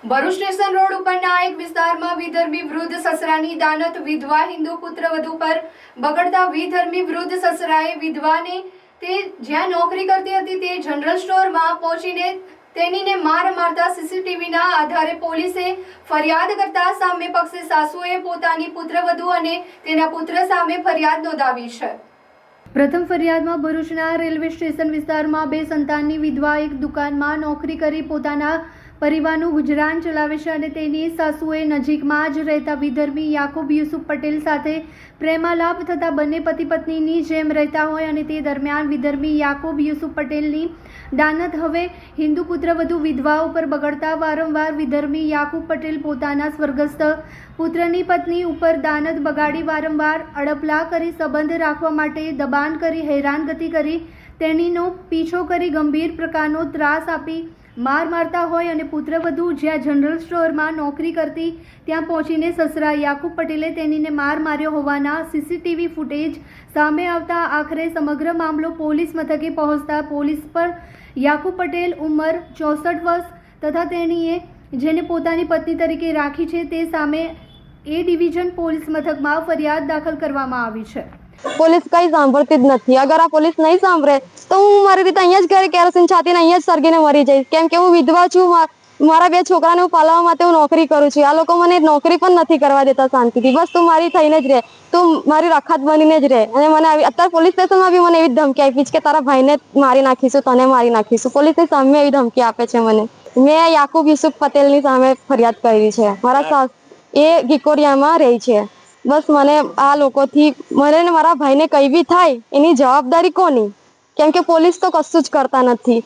Bharuch station road ઉપરના એક વિસ્તારમાં વિધર્મી વૃદ્ધ સસરાની દાનત વિધવા હિન્દુ પુત્રવધુ પર બગડતા વિધર્મી વૃદ્ધ સસરાએ વિધવાને તે જ્યાં નોકરી કરતી હતી તે જનરલ સ્ટોરમાં પહોંચીને તેણીને માર મારતા સીસીટીવીના આધારે પોલીસે ફરિયાદ કરતા સામે પક્ષે સાસુએ પોતાની પુત્રવધુ અને તેના પુત્ર સામે ફરિયાદ નોંધાવી છે। પ્રથમ ફરિયાદમાં ભરૂચના રેલવે સ્ટેશન વિસ્તારમાં બે સંતાનની વિધવા એક દુકાનમાં નોકરી કરી પોતાના પરિવારનું ગુજરાન ચલાવે છે અને તેની સાસુએ નજીકમાં જ રહેતા વિધર્મી યાકુબ યુસુફ પટેલ સાથે પ્રેમાલાપ થતા બંને પતિ પત્નીની જેમ રહેતા હોય અને તે દરમિયાન વિધર્મી યાકુબ યુસુફ પટેલની દાનત હવે હિન્દુ પુત્રવધુ વિધવા ઉપર બગડતા વારંવાર વિધર્મી યાકુબ પટેલ પોતાના સ્વર્ગસ્થ પુત્રની પત્ની ઉપર દાનત બગાડી વારંવાર અડપલા કરી સંબંધ રાખવા માટે દબાણ કરી હેરાનગતિ કરી તેણીનો પીછો કરી ગંભીર પ્રકારનો ત્રાસ આપી માર મારતા હોય અને પુત્રવધુ જ્યાં જનરલ સ્ટોરમાં નોકરી કરતી ત્યાં પહોંચીને સસરા યાકુબ પટેલે તેણીને માર માર્યો હોવાના સીસીટીવી ફૂટેજ સામે આવતા આખરે સમગ્ર મામલો પોલીસ મથકે પહોંચતા પોલીસ પર યાકુબ પટેલ ઉંમર 64 વર્ષ તથા તેણીએ જેને પોતાની પત્ની તરીકે રાખી છે તે સામે એ ડિવિઝન પોલીસ મથકમાં ફરિયાદ દાખલ કરવામાં આવી છે। પોલીસ કઈ સાંભળતી જ નથી। અગર આ પોલીસ નહીં સાંભળે તો હું મારી રીતે અહીંયા જ ઘરે કેરોસીન છાતીને અહીંયા જ સળગીને મરી જઈશ, કેમ કે હું વિધવા છું। મારા બે છોકરાને હું પાલવા માટે હું નોકરી કરું છું। આ લોકો મને નોકરી પણ નથી કરવા દેતા શાંતિથી। બસ તું મારી થઈને જ રહે, તું મારી રખાત બનીને જ રહે। અને મને અત્યારે પોલીસ સ્ટેશનમાં બી મને એવી ધમકી આપી છે કે તારા ભાઈને મારી નાખીશું, તને મારી નાખીશું। પોલીસની સામે એવી ધમકી આપે છે મને। મેં યાકુબ યુસુફ પટેલની સામે ફરિયાદ કરી છે। મારા સાસ એ ગીકોડિયામાં રહે છે। બસ મને આ લોકોથી મને ને મારા ભાઈને કઈ બી થાય એની જવાબદારી કોની? કેમ કે પોલીસ તો કશું જ કરતા નથી।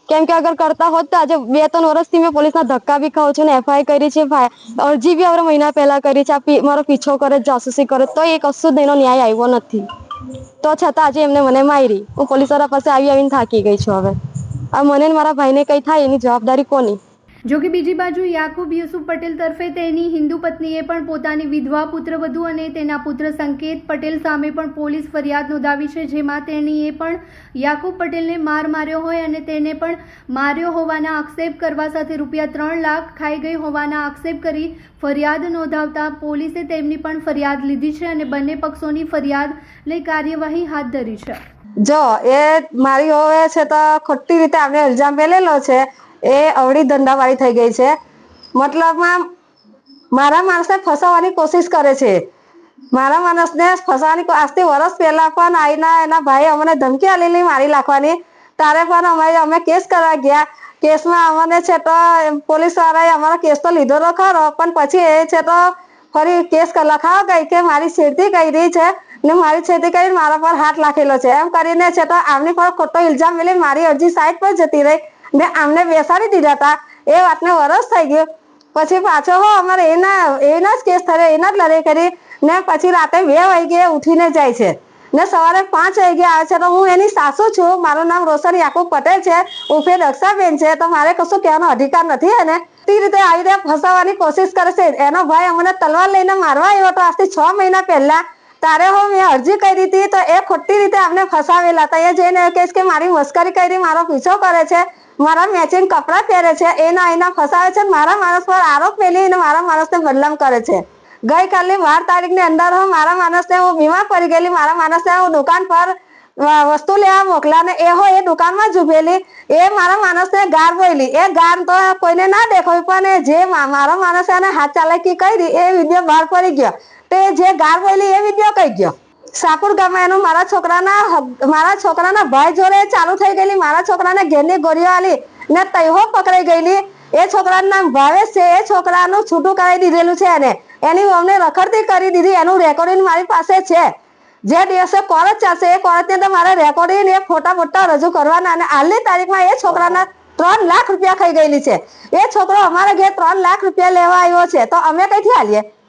કેમ કે અગર કરતા હોત તો આજે 2-3 વર્ષથી મેં પોલીસના ધક્કા બી ખાઉં છું ને એફઆઈઆર કરી છે, અરજી બી હવે મહિના પહેલા કરી છે। મારો પીછો કરે, જાસૂસી કરે, તો એ કશું જ એનો ન્યાય આવ્યો નથી। તો છતાં આજે એમને મને મારી। હું પોલીસવાળા પાસે આવીને થાકી ગઈ છું। હવે આ મને ને મારા ભાઈને કઈ થાય એની જવાબદારી કોની? જો કે બીજી બાજુ યાકુબ યુસુફ પટેલ તરફે તેની હિન્દુ પત્નીએ પણ પોતાની વિધવા પુત્રવધુ અને તેના પુત્ર સંકેત પટેલ સામે પણ પોલીસ ફરિયાદ નોંધાવી છે, જેમાં તેણીએ પણ યાકુબ પટેલને માર માર્યો હોય અને તેને પણ માર્યો હોવાના આક્ષેપ કરવા સાથે ₹3 લાખ ખાઈ ગઈ હોવાના આક્ષેપ કરી ફરિયાદ નોંધાવતા પોલીસે તેમની પણ ફરિયાદ લીધી છે અને બંને પક્ષોની ફરિયાદ લઈ કાર્યવાહી હાથ ધરી છે। જો એ મારી હોવે છે તો ખોટી રીતે આપણે ઇલ્ઝામ મેલેલો છે, એ અવળી ધંધાવાળી થઈ ગઈ છે। મતલબમાં મારા માણસને ફસાવવાની કોશિશ કરે છે। મારા માણસને ફસાવવાની આજથી વર્ષ પહેલા પણ આઈના એના ભાઈ અમને ધમકી આલેલી મારી નાખવાની, ત્યારે પણ અમે કેસ કરવા ગયા। કેસમાં અમને છે તો પોલીસ વાળાએ અમારો કેસ તો લીધો તો ખરો, પણ પછી એ છે તો ફરી કેસ લખાવા ગઈ કે મારી છેડતી કરી છે ને મારી છેડતી કરીને મારા પર હાથ રાખેલો છે એમ કરીને છે તો આમની પર ખોટો ઇલ્ઝામ મેલી મારી અરજી સાઈડ પર જતી રહી ને આમને બેસાડી દીધા હતા। એ વાતને વરસ થઈ ગયું। પછી પાછો અમારે એના જ કેસ થયો, એના જ લડાઈ કરી ને પછી રાતે 2 વાગે ઉઠીને જાય છે ને સવારે 5 વાગે આવે છે। તો હું એની સાસુ છું, મારું નામ રોશન યાકુબ પટેલ છે, ઉર્ફે દક્ષાબેન છે। તો મારે કશું કહેવાનો અધિકાર નથી એને તે રીતે આવી રીતે ફસાવવાની કોશિશ કરે છે। એનો ભાઈ અમને તલવાર લઈને મારવા આવ્યો હતો આજથી 6 મહિના પહેલા, ત્યારે મેં અરજી કરી હતી તો એ ખોટી રીતે અમને ફસાવેલા હતા। એ જઈને કહીશ કે મારી મસ્કરી કરી, મારો પીછો કરે છે, મારા મેચિંગ કપડાં પહેરે છે, એના ફસાવે છે, મારા માણસ પર આરોપ મેલીને મારા માણસને બદનામ કરે છે। ગઈકાલની 12 તારીખની અંદર મારા માણસને હું બીમાર પડી ગયેલી, મારા માણસને હું દુકાન પર વસ્તુ લેવા મોકલા ને એ દુકાનમાં જ ઉભેલી, એ મારા માણસને ગાર બોલી। એ ગાર તો કોઈને ના દેખાય, પણ જે મારા માણસે એને હાથ ચાલાકી કરી એ વિડીયો બહાર પડી ગયો। તે જે ગાર બોલી એ વિડીયો કઈ ગયો સાપુર ગામમાં એનું મારા છોકરાના ભાઈ જોડે ચાલુ થઈ ગયેલી। મારા છોકરાને ઘેરની ગોળીઓ આલી ને તૈહો પકડાઈ ગયેલી। એ છોકરાનું નામ ભાવેશ છે। એ છોકરાનું છૂટું કરાવી દીધેલું છે એને, એની અમને રખડતી કરી દીધી। એનું રેકોર્ડિંગ મારી પાસે છે। જે દિવસે કોર્ટ ચાલશે એ કોર્ટની અંદર મારે રેકોર્ડિંગ એ ફોટા મોટા રજૂ કરવાના અને હાલની તારીખમાં એ છોકરાના 3 લાખ રૂપિયા ખાઈ ગયેલી છે। એ છોકરો અમારા ઘેર 3 લાખ રૂપિયા લેવા આવ્યો છે, તો અમે કઈથી આલીએ?